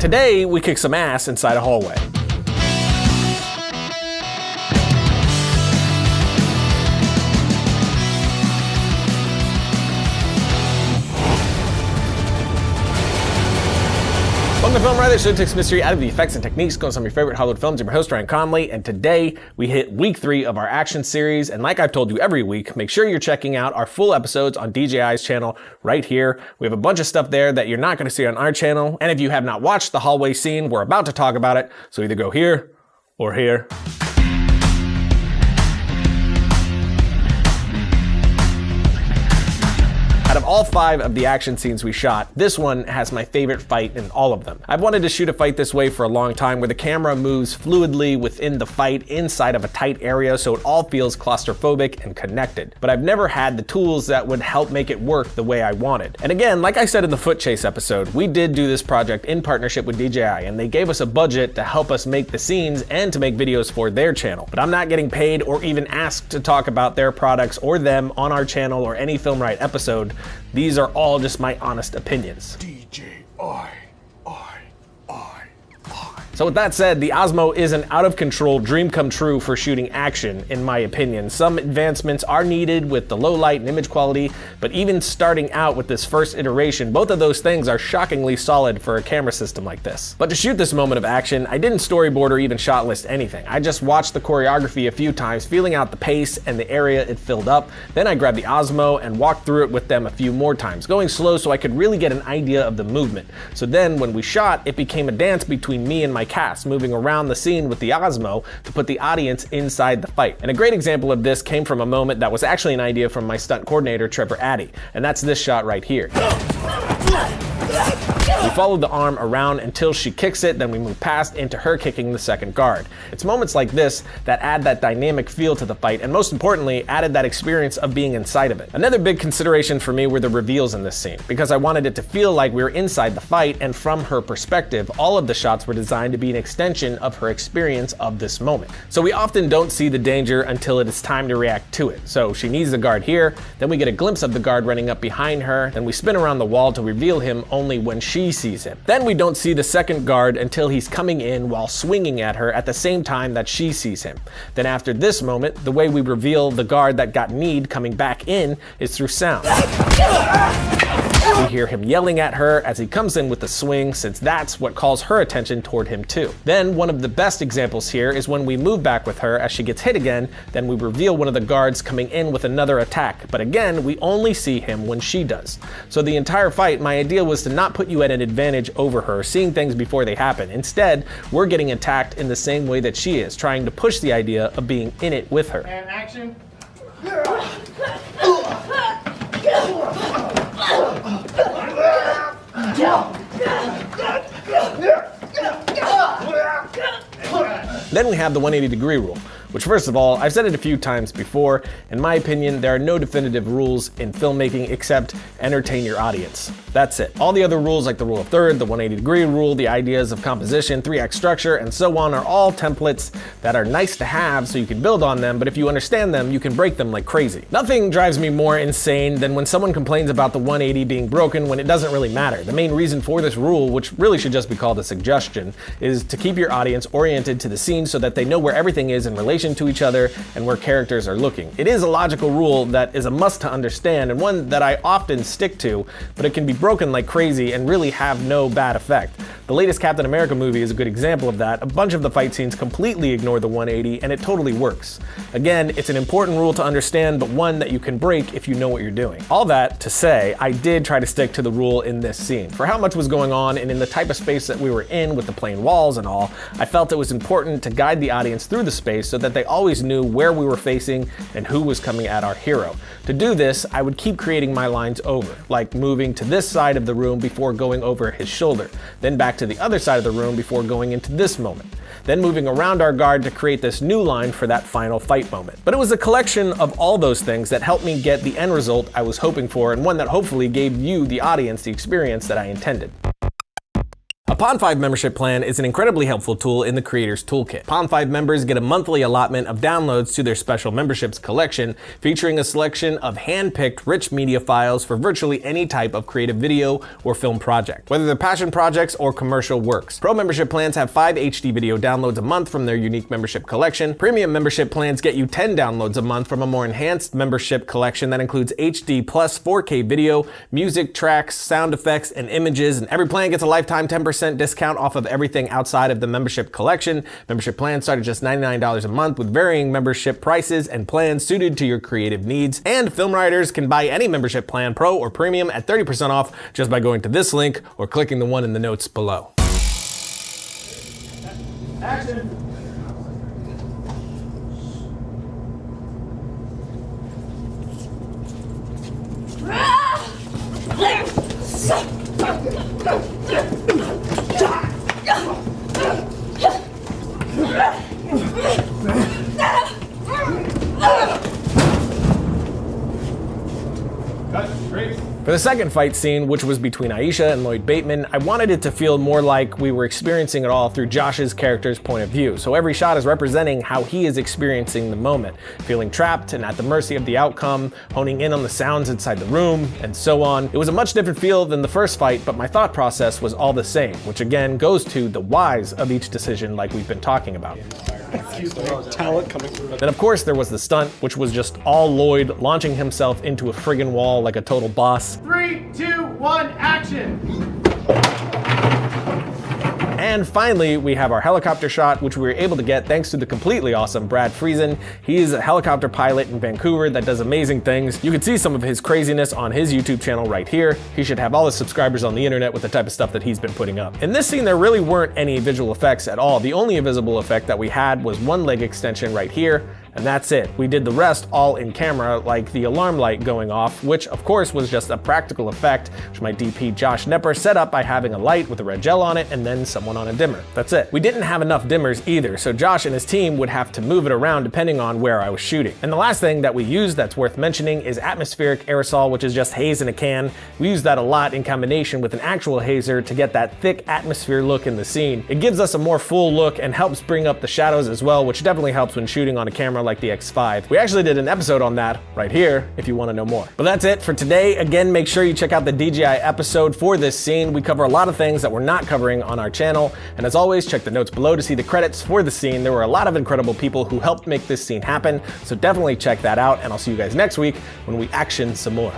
Today, we kick some ass inside a hallway. Welcome to Film Writer, so it takes mystery out of the effects and techniques, going some of your favorite Hollywood films. I'm your host, Ryan Conley, and today we hit week 3 of our action series. And like I've told you every week, make sure you're checking out our full episodes on DJI's channel right here. We have a bunch of stuff there that you're not going to see on our channel. And if you have not watched the hallway scene, we're about to talk about it. So either go here or here. Out of all 5 of the action scenes we shot, this one has my favorite fight in all of them. I've wanted to shoot a fight this way for a long time, where the camera moves fluidly within the fight inside of a tight area so it all feels claustrophobic and connected. But I've never had the tools that would help make it work the way I wanted. And again, like I said in the Foot Chase episode, we did do this project in partnership with DJI, and they gave us a budget to help us make the scenes and to make videos for their channel. But I'm not getting paid or even asked to talk about their products or them on our channel or any Film Right episode. These are all just my honest opinions. So with that said, the Osmo is an out-of-control dream come true for shooting action, in my opinion. Some advancements are needed with the low light and image quality, but even starting out with this first iteration, both of those things are shockingly solid for a camera system like this. But to shoot this moment of action, I didn't storyboard or even shot list anything. I just watched the choreography a few times, feeling out the pace and the area it filled up. Then I grabbed the Osmo and walked through it with them a few more times, going slow so I could really get an idea of the movement. So then when we shot, it became a dance between me and my cast, moving around the scene with the Osmo to put the audience inside the fight. And a great example of this came from a moment that was actually an idea from my stunt coordinator, Trevor Addy, and that's this shot right here. We followed the arm around until she kicks it, then we move past into her kicking the second guard. It's moments like this that add that dynamic feel to the fight, and most importantly, added that experience of being inside of it. Another big consideration for me were the reveals in this scene, because I wanted it to feel like we were inside the fight, and from her perspective, all of the shots were designed to be an extension of her experience of this moment. So we often don't see the danger until it is time to react to it. So she needs the guard here, then we get a glimpse of the guard running up behind her, then we spin around the wall to reveal him only when she sees him. Then we don't see the second guard until he's coming in while swinging at her at the same time that she sees him. Then after this moment, the way we reveal the guard that got kneed coming back in is through sound. We hear him yelling at her as he comes in with the swing, since that's what calls her attention toward him too. Then one of the best examples here is when we move back with her as she gets hit again, then we reveal one of the guards coming in with another attack. But again, we only see him when she does. So the entire fight, my idea was to not put you at an advantage over her, seeing things before they happen. Instead, we're getting attacked in the same way that she is, trying to push the idea of being in it with her. And action. Then we have the 180-degree rule, which first of all, I've said it a few times before, in my opinion, there are no definitive rules in filmmaking except entertain your audience. That's it. All the other rules, like the rule of third, the 180-degree rule, the ideas of composition, 3-act structure, and so on, are all templates that are nice to have so you can build on them, but if you understand them, you can break them like crazy. Nothing drives me more insane than when someone complains about the 180 being broken when it doesn't really matter. The main reason for this rule, which really should just be called a suggestion, is to keep your audience oriented to the scene so that they know where everything is in relation to each other and where characters are looking. It is a logical rule that is a must to understand, and one that I often stick to, but it can be broken like crazy and really have no bad effect. The latest Captain America movie is a good example of that. A bunch of the fight scenes completely ignore the 180, and it totally works. Again, it's an important rule to understand, but one that you can break if you know what you're doing. All that to say, I did try to stick to the rule in this scene. For how much was going on and in the type of space that we were in with the plain walls and all, I felt it was important to guide the audience through the space so that they always knew where we were facing and who was coming at our hero. To do this, I would keep creating my lines over, like moving to this side of the room before going over his shoulder, then back to the other side of the room before going into this moment, then moving around our guard to create this new line for that final fight moment. But it was a collection of all those things that helped me get the end result I was hoping for, and one that hopefully gave you, the audience, the experience that I intended. Pond5 membership plan is an incredibly helpful tool in the Creators Toolkit. Pond5 members get a monthly allotment of downloads to their special memberships collection, featuring a selection of hand-picked rich media files for virtually any type of creative video or film project, whether they're passion projects or commercial works. Pro membership plans have 5 HD video downloads a month from their unique membership collection. Premium membership plans get you 10 downloads a month from a more enhanced membership collection that includes HD plus 4K video, music, tracks, sound effects, and images, and every plan gets a lifetime 10% discount off of everything outside of the membership collection. Membership plans start at just $99 a month with varying membership prices and plans suited to your creative needs. And film writers can buy any membership plan, pro or premium, at 30% off just by going to this link or clicking the one in the notes below. Action! For the second fight scene, which was between Aisha and Lloyd Bateman, I wanted it to feel more like we were experiencing it all through Josh's character's point of view. So every shot is representing how he is experiencing the moment, feeling trapped and at the mercy of the outcome, honing in on the sounds inside the room, and so on. It was a much different feel than the first fight, but my thought process was all the same, which again goes to the whys of each decision like we've been talking about. Talent coming through. Then of course there was the stunt, which was just all Lloyd launching himself into a friggin' wall like a total boss. 3, 2, 1, action! And finally, we have our helicopter shot, which we were able to get thanks to the completely awesome Brad Friesen. He is a helicopter pilot in Vancouver that does amazing things. You can see some of his craziness on his YouTube channel right here. He should have all his subscribers on the internet with the type of stuff that he's been putting up. In this scene, there really weren't any visual effects at all. The only visible effect that we had was one leg extension right here, and that's it. We did the rest all in camera, like the alarm light going off, which of course was just a practical effect, which my DP Josh Nepper set up by having a light with a red gel on it and then someone on a dimmer. That's it. We didn't have enough dimmers either, so Josh and his team would have to move it around depending on where I was shooting. And the last thing that we used that's worth mentioning is atmospheric aerosol, which is just haze in a can. We use that a lot in combination with an actual hazer to get that thick atmosphere look in the scene. It gives us a more full look and helps bring up the shadows as well, which definitely helps when shooting on a camera like the X5. We actually did an episode on that right here if you want to know more. But that's it for today. Again, make sure you check out the DJI episode for this scene. We cover a lot of things that we're not covering on our channel. And as always, check the notes below to see the credits for the scene. There were a lot of incredible people who helped make this scene happen. So definitely check that out. And I'll see you guys next week when we action some more.